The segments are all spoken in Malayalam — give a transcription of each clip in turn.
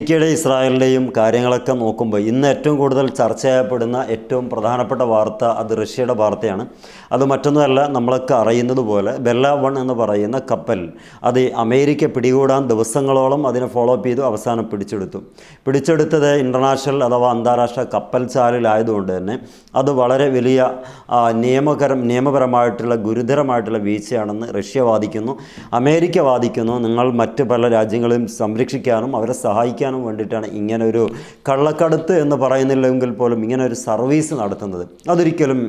അമേരിക്കയുടെ ഇസ്രായേലിൻ്റെയും കാര്യങ്ങളൊക്കെ നോക്കുമ്പോൾ ഇന്ന് ഏറ്റവും കൂടുതൽ ചർച്ച ചെയ്യപ്പെടുന്ന ഏറ്റവും പ്രധാനപ്പെട്ട വാർത്ത അത് റഷ്യയുടെ വാർത്തയാണ്. അത് മറ്റൊന്നുമല്ല, നമ്മളൊക്കെ അറിയുന്നത് പോലെ ബെല്ല 1 എന്ന് പറയുന്ന കപ്പൽ അത് അമേരിക്ക പിടികൂടാൻ ദിവസങ്ങളോളം അതിനെ ഫോളോ അപ്പ് ചെയ്തു, അവസാനം പിടിച്ചെടുത്തത് ഇൻ്റർനാഷണൽ അഥവാ അന്താരാഷ്ട്ര കപ്പൽ ചാലിലായതുകൊണ്ട് തന്നെ അത് വളരെ വലിയ നിയമപരമായിട്ടുള്ള ഗുരുതരമായിട്ടുള്ള വീഴ്ചയാണെന്ന് റഷ്യ വാദിക്കുന്നു. അമേരിക്ക വാദിക്കുന്നു നിങ്ങൾ മറ്റ് പല രാജ്യങ്ങളെയും സംരക്ഷിക്കാനും അവരെ സഹായിക്കാനും വേണ്ടിയിട്ടാണ് ഇങ്ങനൊരു കള്ളക്കടത്ത് എന്ന് പറയുന്നില്ലെങ്കിൽ പോലും ഇങ്ങനൊരു സർവീസ് നടത്തുന്നത്. അതൊരിക്കലും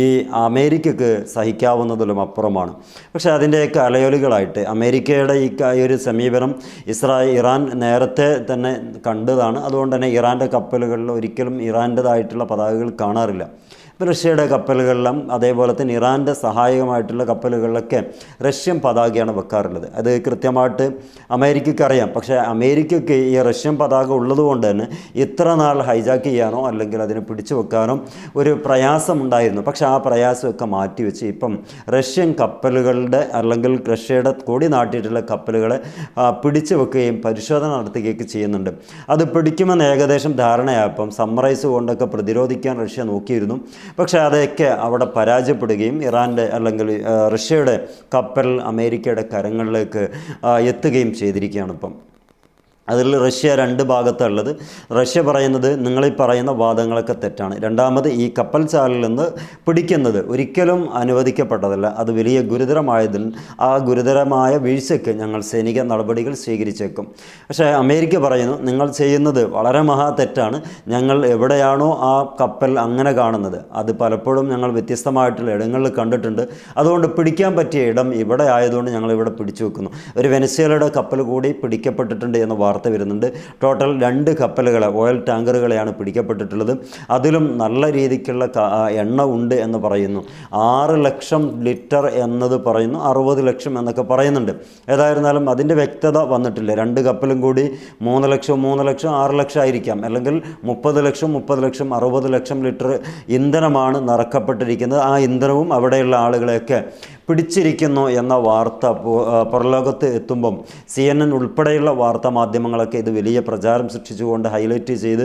ഈ അമേരിക്കക്ക് സഹിക്കാവുന്നതിലും അപ്പുറമാണ്. പക്ഷേ അതിൻ്റെയൊക്കെ അലയൊലികളായിട്ട് അമേരിക്കയുടെ ഈ ഒരു സമീപനം ഇറാൻ നേരത്തെ തന്നെ കണ്ടതാണ്. അതുകൊണ്ട് തന്നെ ഇറാൻ്റെ കപ്പലുകളിൽ ഒരിക്കലും ഇറാൻ്റേതായിട്ടുള്ള പതാകകൾ കാണാറില്ല. റഷ്യയുടെ കപ്പലുകളിലും അതേപോലെ തന്നെ ഇറാൻ്റെ സഹായകമായിട്ടുള്ള കപ്പലുകളിലൊക്കെ റഷ്യൻ പതാകയാണ് വെക്കാറുള്ളത്. അത് കൃത്യമായിട്ട് അമേരിക്കയ്ക്ക് അറിയാം. പക്ഷേ അമേരിക്കയ്ക്ക് ഈ റഷ്യൻ പതാക ഉള്ളതുകൊണ്ട് തന്നെ ഇത്ര നാൾ ഹൈജാക്ക് ചെയ്യാനോ അല്ലെങ്കിൽ അതിനെ പിടിച്ചു വെക്കാനോ ഒരു പ്രയാസമുണ്ടായിരുന്നു. പക്ഷേ ആ പ്രയാസമൊക്കെ മാറ്റിവെച്ച് ഇപ്പം റഷ്യൻ കപ്പലുകളുടെ അല്ലെങ്കിൽ റഷ്യയുടെ കൊടി നാട്ടിയിട്ടുള്ള കപ്പലുകളെ പിടിച്ചു വെക്കുകയും പരിശോധന നടത്തുകയൊക്കെ ചെയ്യുന്നുണ്ട്. അത് പിടിക്കുമെന്ന് ഏകദേശം ധാരണയായപ്പം സമ്മറൈസ് കൊണ്ടൊക്കെ പ്രതിരോധിക്കാൻ റഷ്യ നോക്കിയിരുന്നു. പക്ഷേ അതൊക്കെ അവിടെ പരാജയപ്പെടുകയും ഇറാൻ്റെ അല്ലെങ്കിൽ റഷ്യയുടെ കപ്പൽ അമേരിക്കയുടെ കരങ്ങളിലേക്ക് എത്തുകയും ചെയ്തിരിക്കുകയാണ് ഇപ്പം. അതിൽ റഷ്യ രണ്ട് ഭാഗത്തുള്ളത്. റഷ്യ പറയുന്നത് നിങ്ങളീ പറയുന്ന വാദങ്ങളൊക്കെ തെറ്റാണ്. രണ്ടാമത് ഈ കപ്പൽ ചാലിൽ നിന്ന് പിടിക്കുന്നത് ഒരിക്കലും അനുവദിക്കപ്പെട്ടതല്ല. അത് വലിയ ഗുരുതരമായതിൽ ആ ഗുരുതരമായ വീഴ്ചയ്ക്ക് ഞങ്ങൾ സൈനിക നടപടികൾ സ്വീകരിച്ചേക്കും. പക്ഷേ അമേരിക്ക പറയുന്നു നിങ്ങൾ ചെയ്യുന്നത് വളരെ മഹാ തെറ്റാണ്. ഞങ്ങൾ എവിടെയാണോ ആ കപ്പൽ അങ്ങനെ കാണുന്നത് അത് പലപ്പോഴും ഞങ്ങൾ വ്യത്യസ്തമായിട്ടുള്ള ഇടങ്ങളിൽ കണ്ടിട്ടുണ്ട്. അതുകൊണ്ട് പിടിക്കാൻ പറ്റിയ ഇടം ഇവിടെ ആയതുകൊണ്ട് ഞങ്ങളിവിടെ പിടിച്ചു വെക്കുന്നു. ഒരു വെനസ്വേലയുടെ കപ്പൽ കൂടി പിടിക്കപ്പെട്ടിട്ടുണ്ട് എന്ന വാർത്ത വരുന്നുണ്ട്. ടോട്ടൽ 2 കപ്പലുകളെ ഓയിൽ ടാങ്കറുകളെയാണ് പിടിക്കപ്പെട്ടിട്ടുള്ളത്. അതിലും നല്ല രീതിക്കുള്ള എണ്ണ ഉണ്ട് എന്ന് പറയുന്നു. 6 ലക്ഷം ലിറ്റർ എന്നത് പറയുന്നു, 60 ലക്ഷം എന്നൊക്കെ പറയുന്നുണ്ട്. ഏതായിരുന്നാലും അതിൻ്റെ വ്യക്തത വന്നിട്ടില്ല. 2 കപ്പലും കൂടി 3 ലക്ഷം 6 ലക്ഷം ആയിരിക്കാം, അല്ലെങ്കിൽ 30 ലക്ഷം 60 ലക്ഷം ലിറ്റർ ഇന്ധനമാണ് നിറക്കപ്പെട്ടിരിക്കുന്നത്. ആ ഇന്ധനവും അവിടെയുള്ള ആളുകളെയൊക്കെ പിടിച്ചിരിക്കുന്നു എന്ന വാർത്ത പുറലോകത്ത് എത്തുമ്പം CNN ഉൾപ്പെടെയുള്ള വാർത്താ മാധ്യമങ്ങളൊക്കെ ഇത് വലിയ പ്രചാരം സൃഷ്ടിച്ചുകൊണ്ട് ഹൈലൈറ്റ് ചെയ്ത്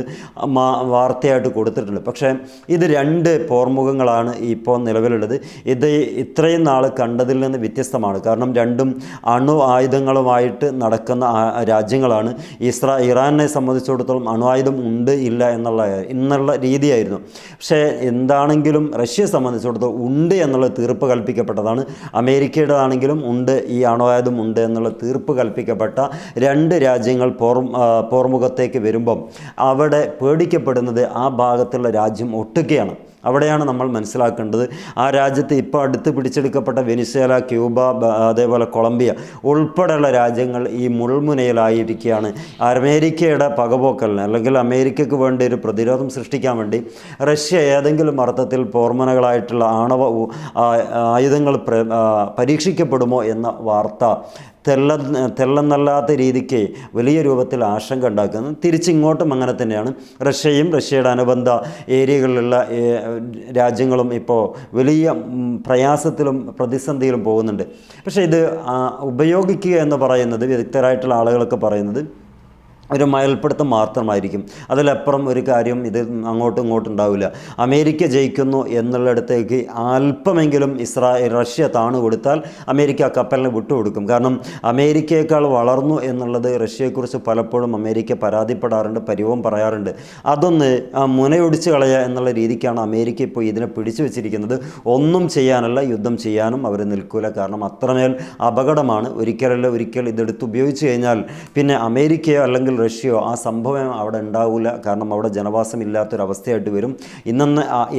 വാർത്തയായിട്ട് കൊടുത്തിട്ടുണ്ട്. പക്ഷേ ഇത് 2 പോർമുഖങ്ങളാണ് ഇപ്പോൾ നിലവിലുള്ളത്. ഇത് ഇത്രയും നാൾ കണ്ടതിൽ നിന്ന് വ്യത്യസ്തമാണ്. കാരണം രണ്ടും അണു ആയുധങ്ങളുമായിട്ട് നടക്കുന്ന രാജ്യങ്ങളാണ്. ഇറാനെ സംബന്ധിച്ചിടത്തോളം അണു ആയുധം ഉണ്ട് ഇല്ല എന്നുള്ള രീതിയായിരുന്നു. പക്ഷേ എന്താണെങ്കിലും റഷ്യയെ സംബന്ധിച്ചിടത്തോളം ഉണ്ട് എന്നുള്ള തീർപ്പ് കൽപ്പിക്കപ്പെട്ടതാണ്. അമേരിക്കയുടേതാണെങ്കിലും ഉണ്ട്, ഈ അണുവായുധം ഉണ്ട് എന്നുള്ള തീർപ്പ് കൽപ്പിക്കപ്പെട്ട 2 രാജ്യങ്ങൾ പോർമുഖത്തേക്ക് വരുമ്പം അവിടെ പേടിക്കപ്പെടുന്നത് ആ ഭാഗത്തുള്ള രാജ്യം ഒട്ടുകയാണ്. അവിടെയാണ് നമ്മൾ മനസ്സിലാക്കേണ്ടത്. ആ രാജ്യത്ത് ഇപ്പോൾ അടുത്ത് പിടിച്ചെടുക്കപ്പെട്ട വെനിസ്വേല, ക്യൂബ, അതേപോലെ കൊളംബിയ ഉൾപ്പെടെയുള്ള രാജ്യങ്ങൾ ഈ മുൾമുനയിലായിരിക്കുകയാണ്. അമേരിക്കയുടെ പകപോക്കലിന് അല്ലെങ്കിൽ അമേരിക്കയ്ക്ക് വേണ്ടി ഒരു പ്രതിരോധം സൃഷ്ടിക്കാൻ വേണ്ടി റഷ്യ ഏതെങ്കിലും അർത്ഥത്തിൽ പോർമുനകളായിട്ടുള്ള ആണവ ആയുധങ്ങൾ പരീക്ഷിക്കപ്പെടുമോ എന്ന വാർത്ത തെല്ലെന്നല്ലാത്ത രീതിക്ക് വലിയ രൂപത്തിൽ ആശങ്ക ഉണ്ടാക്കുന്നത്. തിരിച്ചിങ്ങോട്ടും അങ്ങനെ തന്നെയാണ്. റഷ്യയും റഷ്യയുടെ അനുബന്ധ ഏരിയകളിലുള്ള രാജ്യങ്ങളും ഇപ്പോൾ വലിയ പ്രയാസത്തിലും പ്രതിസന്ധിയിലും പോകുന്നുണ്ട്. പക്ഷേ ഇത് ഉപയോഗിക്കുക എന്ന് പറയുന്നത് വിദഗ്ധരായിട്ടുള്ള ആളുകളൊക്കെ പറയുന്നത് ഒരു മയൽപ്പിടുത്തം മാത്രമായിരിക്കും. അതിലപ്പുറം ഒരു കാര്യം ഇത് അങ്ങോട്ടും ഇങ്ങോട്ടും ഉണ്ടാവില്ല. അമേരിക്ക ജയിക്കുന്നു എന്നുള്ളിടത്തേക്ക് അല്പമെങ്കിലും റഷ്യ താണു കൊടുത്താൽ അമേരിക്ക ആ കപ്പലിനെ വിട്ടുകൊടുക്കും. കാരണം അമേരിക്കയേക്കാൾ വളർന്നു എന്നുള്ളത് റഷ്യയെക്കുറിച്ച് പലപ്പോഴും അമേരിക്ക പരാതിപ്പെടാറുണ്ട്, പരിവം പറയാറുണ്ട്. അതൊന്ന് മുനയൊടിച്ച് കളയുക എന്നുള്ള രീതിക്കാണ് അമേരിക്ക ഇപ്പോൾ ഇതിനെ പിടിച്ചു വെച്ചിരിക്കുന്നത്. ഒന്നും ചെയ്യാനല്ല, യുദ്ധം ചെയ്യാനും അവർ നിൽക്കില്ല. കാരണം അത്രമേൽ അപകടമാണ്. ഒരിക്കൽ ഇതെടുത്ത് ഉപയോഗിച്ച് കഴിഞ്ഞാൽ പിന്നെ അമേരിക്കയോ അല്ലെങ്കിൽ റഷ്യയോ ആ സംഭവം അവിടെ ഉണ്ടാവില്ല. കാരണം അവിടെ ജനവാസം ഇല്ലാത്തൊരവസ്ഥയായിട്ട് വരും.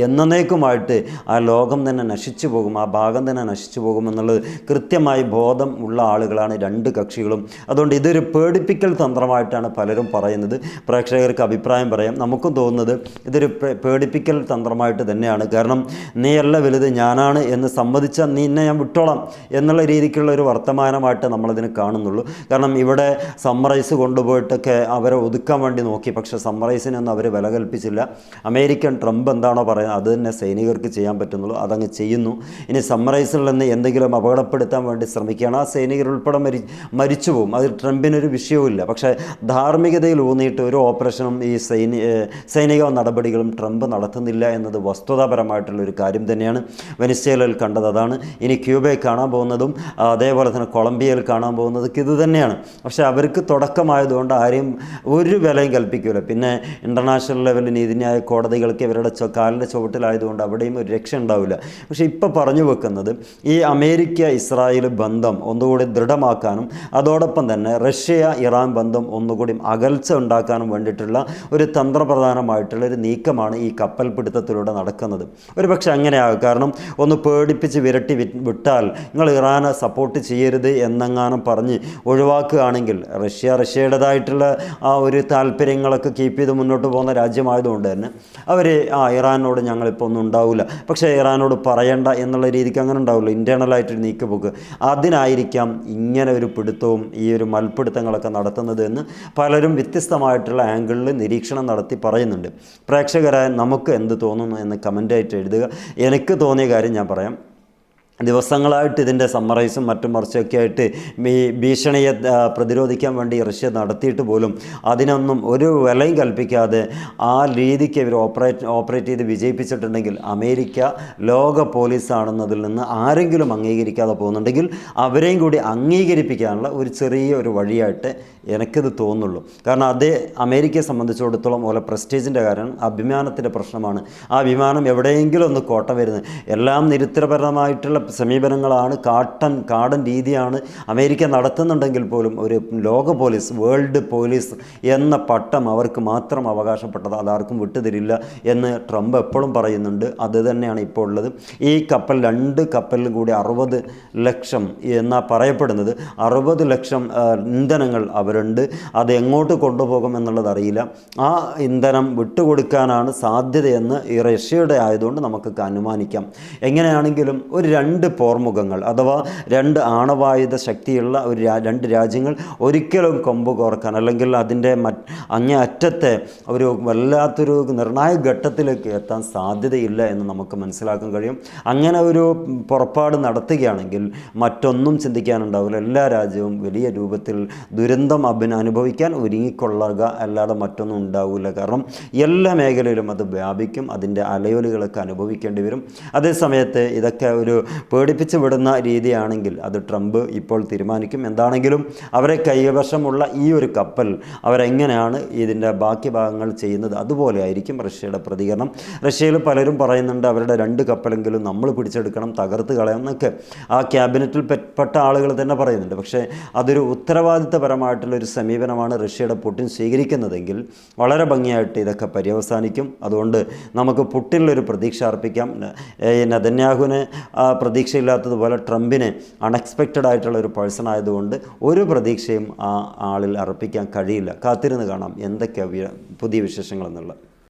എന്നേക്കുമായിട്ട് ആ ലോകം തന്നെ നശിച്ചു പോകും, ആ ഭാഗം തന്നെ നശിച്ചു പോകും എന്നുള്ളത് കൃത്യമായി ബോധം ഉള്ള ആളുകളാണ് 2 കക്ഷികളും. അതുകൊണ്ട് ഇതൊരു പേടിപ്പിക്കൽ തന്ത്രമായിട്ടാണ് പലരും പറയുന്നത്. പ്രേക്ഷകർക്ക് അഭിപ്രായം പറയാം. നമുക്കും തോന്നുന്നത് ഇതൊരു പേടിപ്പിക്കൽ തന്ത്രമായിട്ട് തന്നെയാണ്. കാരണം നീയല്ല വലുത്, ഞാനാണ് എന്ന് സമ്മതിച്ചാൽ നിന്നെ ഞാൻ വിട്ടോളാം എന്നുള്ള രീതിക്കുള്ള ഒരു വർത്തമാനമായിട്ട് നമ്മളതിന് കാണുന്നുള്ളൂ. കാരണം ഇവിടെ സമ്മറൈസ് കൊണ്ടുപോയിട്ടൊക്കെ ഒക്കെ അവരെ ഒതുക്കാൻ വേണ്ടി നോക്കി. പക്ഷേ സമ്മറൈസിനൊന്നും അവർ വില കൽപ്പിച്ചില്ല. അമേരിക്കൻ ട്രംപ് എന്താണോ പറയുന്നത് അത് തന്നെ സൈനികർക്ക് ചെയ്യാൻ പറ്റുന്നുള്ളൂ, അതങ്ങ് ചെയ്യുന്നു. ഇനി സമ്മറൈസിൽ നിന്ന് എന്തെങ്കിലും അപകടപ്പെടുത്താൻ വേണ്ടി ശ്രമിക്കുകയാണ്, ആ സൈനികരുൾപ്പെടെ മരിച്ചു പോകും. അത് ട്രംപിനൊരു വിഷയവുമില്ല. പക്ഷേ ധാർമ്മികതയിൽ ഊന്നിയിട്ട് ഒരു ഓപ്പറേഷനും ഈ സൈനിക നടപടികളും ട്രംപ് നടത്തുന്നില്ല എന്നത് വസ്തുതാപരമായിട്ടുള്ളൊരു കാര്യം തന്നെയാണ്. വെനിസ്വേലയിൽ കണ്ടത് അതാണ്. ഇനി ക്യൂബയിൽ കാണാൻ പോകുന്നതും അതേപോലെ തന്നെ കൊളംബിയയിൽ കാണാൻ പോകുന്നത് ഇത് തന്നെയാണ്. പക്ഷേ അവർക്ക് തുടക്കമായതുകൊണ്ട് ആരെയും ഒരു വിലയും കൽപ്പിക്കില്ല. പിന്നെ ഇൻ്റർനാഷണൽ ലെവലിൽ നീതിന്യായ കോടതികൾക്ക് ഇവരുടെ കാലിൻ്റെ ചുവട്ടിലായതുകൊണ്ട് അവിടെയും ഒരു രക്ഷ ഉണ്ടാവില്ല. പക്ഷേ ഇപ്പോൾ പറഞ്ഞു വെക്കുന്നത് ഈ അമേരിക്ക ഇസ്രായേൽ ബന്ധം ഒന്നുകൂടി ദൃഢമാക്കാനും അതോടൊപ്പം തന്നെ റഷ്യ ഇറാൻ ബന്ധം ഒന്നുകൂടി അകൽച്ച ഉണ്ടാക്കാനും വേണ്ടിയിട്ടുള്ള ഒരു തന്ത്രപ്രധാനമായിട്ടുള്ളൊരു നീക്കമാണ് ഈ കപ്പൽ പിടുത്തത്തിലൂടെ നടക്കുന്നത്. ഒരു പക്ഷേ അങ്ങനെയാകും. കാരണം ഒന്ന് പേടിപ്പിച്ച് വിരട്ടി വിട്ടാൽ നിങ്ങൾ ഇറാനെ സപ്പോർട്ട് ചെയ്യരുത് എന്നെങ്ങാനും പറഞ്ഞ് ഒഴിവാക്കുകയാണെങ്കിൽ റഷ്യയുടേതായിട്ടുള്ള ആ ഒരു താല്പര്യങ്ങളൊക്കെ കീപ്പ് ചെയ്ത് മുന്നോട്ട് പോകുന്ന രാജ്യമായതുകൊണ്ട് തന്നെ അവർ ഇറാനോട് ഞങ്ങളിപ്പോൾ ഒന്നും ഉണ്ടാവില്ല, പക്ഷേ ഇറാനോട് പറയണ്ട എന്നുള്ള രീതിക്ക് അങ്ങനെ ഉണ്ടാവില്ല. ഇൻറ്റേർണലായിട്ടൊരു നീക്കുപോക്ക് അതിനായിരിക്കാം ഇങ്ങനെ ഒരു പിടുത്തവും ഈ ഒരു മൽപ്പിടുത്തങ്ങളൊക്കെ നടത്തുന്നത് എന്ന് പലരും വ്യത്യസ്തമായിട്ടുള്ള ആംഗിളിൽ നിരീക്ഷണം നടത്തി പറയുന്നുണ്ട്. പ്രേക്ഷകരായ നമുക്ക് എന്ത് തോന്നുന്നു എന്ന് കമൻ്റായിട്ട് എഴുതുക. എനിക്ക് തോന്നിയ കാര്യം ഞാൻ പറയാം. ദിവസങ്ങളായിട്ട് ഇതിൻ്റെ സമ്മറൈസും മറ്റും മറിച്ചൊക്കെ ആയിട്ട് ഈ ഭീഷണിയെ പ്രതിരോധിക്കാൻ വേണ്ടി റഷ്യ നടത്തിയിട്ട് പോലും അതിനൊന്നും ഒരു വിലയും കൽപ്പിക്കാതെ ആ രീതിക്ക് ഇവർ ഓപ്പറേറ്റ് ചെയ്ത് വിജയിപ്പിച്ചിട്ടുണ്ടെങ്കിൽ അമേരിക്ക ലോക പോലീസാണെന്നതിൽ നിന്ന് ആരെങ്കിലും അംഗീകരിക്കാതെ പോകുന്നുണ്ടെങ്കിൽ അവരെയും കൂടി അംഗീകരിപ്പിക്കാനുള്ള ഒരു ചെറിയ വഴിയായിട്ട് എനിക്കിത് തോന്നുള്ളൂ. കാരണം അത് അമേരിക്കയെ സംബന്ധിച്ചിടത്തോളം ഓരോ പ്രസ്റ്റീജിൻ്റെ കാര്യം അഭിമാനത്തിൻ്റെ പ്രശ്നമാണ്. ആ വിമാനം എവിടെയെങ്കിലും ഒന്ന് കോട്ട വരുന്നത് എല്ലാം നിരുത്തരപരമായിട്ടുള്ള സമീപനങ്ങളാണ്, കാടൻ രീതിയാണ് അമേരിക്ക നടത്തുന്നുണ്ടെങ്കിൽ പോലും ഒരു ലോക പോലീസ്, വേൾഡ് പോലീസ് എന്ന പട്ടം അവർക്ക് മാത്രം അവകാശപ്പെട്ടത് അതാർക്കും വിട്ടുതരില്ല എന്ന് ട്രംപ് എപ്പോഴും പറയുന്നുണ്ട്. അത് തന്നെയാണ് ഇപ്പോൾ ഉള്ളത്. ഈ കപ്പൽ 2 കപ്പലിലും കൂടി 60 ലക്ഷം എന്നാണ് പറയപ്പെടുന്നത്. 60 ലക്ഷം ഇന്ധനങ്ങൾ അവരുണ്ട്. അത് എങ്ങോട്ട് കൊണ്ടുപോകും എന്നുള്ളത് അറിയില്ല. ആ ഇന്ധനം വിട്ടുകൊടുക്കാനാണ് സാധ്യതയെന്ന് ഈ റഷ്യയുടെ ആയതുകൊണ്ട് നമുക്കൊക്കെ അനുമാനിക്കാം. എങ്ങനെയാണെങ്കിലും ഒരു 2 പോർമുഖങ്ങൾ അഥവാ 2 ആണവായുധ ശക്തിയുള്ള ഒരു 2 രാജ്യങ്ങൾ ഒരിക്കലും കൊമ്പ് കോർക്കാൻ അല്ലെങ്കിൽ അതിൻ്റെ അങ്ങേ അറ്റത്തെ ഒരു വല്ലാത്തൊരു നിർണായക ഘട്ടത്തിലേക്ക് എത്താൻ സാധ്യതയില്ല എന്ന് നമുക്ക് മനസ്സിലാക്കാൻ കഴിയും. അങ്ങനെ ഒരു പുറപ്പാട് നടത്തുകയാണെങ്കിൽ മറ്റൊന്നും ചിന്തിക്കാനുണ്ടാവില്ല. എല്ലാ രാജ്യവും വലിയ രൂപത്തിൽ ദുരന്തം അനുഭവിക്കാൻ ഒരുങ്ങിക്കൊള്ളുക അല്ലാതെ മറ്റൊന്നും ഉണ്ടാവില്ല. കാരണം എല്ലാ മേഖലയിലും അത് വ്യാപിക്കും, അതിൻ്റെ അലയൊലികളൊക്കെ അനുഭവിക്കേണ്ടി വരും. അതേസമയത്ത് ഇതൊക്കെ ഒരു പേടിപ്പിച്ച് വിടുന്ന രീതിയാണെങ്കിൽ അത് ട്രംപ് ഇപ്പോൾ തീരുമാനിക്കും. എന്താണെങ്കിലും അവരെ കൈവശമുള്ള ഈ ഒരു കപ്പൽ അവരെങ്ങനെയാണ് ഇതിൻ്റെ ബാക്കി ഭാഗങ്ങൾ ചെയ്യുന്നത് അതുപോലെ ആയിരിക്കും റഷ്യയുടെ പ്രതികരണം. റഷ്യയിൽ പലരും പറയുന്നുണ്ട് അവരുടെ 2 കപ്പലെങ്കിലും നമ്മൾ പിടിച്ചെടുക്കണം, തകർത്ത് കളയാം എന്നൊക്കെ ആ ക്യാബിനറ്റിൽ പെട്ട ആളുകൾ തന്നെ പറയുന്നുണ്ട്. പക്ഷേ അതൊരു ഉത്തരവാദിത്തപരമായിട്ടുള്ളൊരു സമീപനമാണ് റഷ്യയുടെ പുടിൻ സ്വീകരിക്കുന്നതെങ്കിൽ വളരെ ഭംഗിയായിട്ട് ഇതൊക്കെ പര്യവസാനിക്കും. അതുകൊണ്ട് നമുക്ക് പുടിനിലൊരു പ്രതീക്ഷ അർപ്പിക്കാം. നെതന്യാഹുവിനെ പ്രതീക്ഷയില്ലാത്തതുപോലെ ട്രംപിനെ അൺഎക്സ്പെക്റ്റഡ് ആയിട്ടുള്ള ഒരു പേഴ്സൺ ആയതുകൊണ്ട് ഒരു പ്രതീക്ഷയും ആ ആളിൽ അർപ്പിക്കാൻ കഴിയില്ല. കാത്തിരുന്ന് കാണാം എന്തൊക്കെയാണ് പുതിയ വിശേഷങ്ങളെന്നുള്ളത്.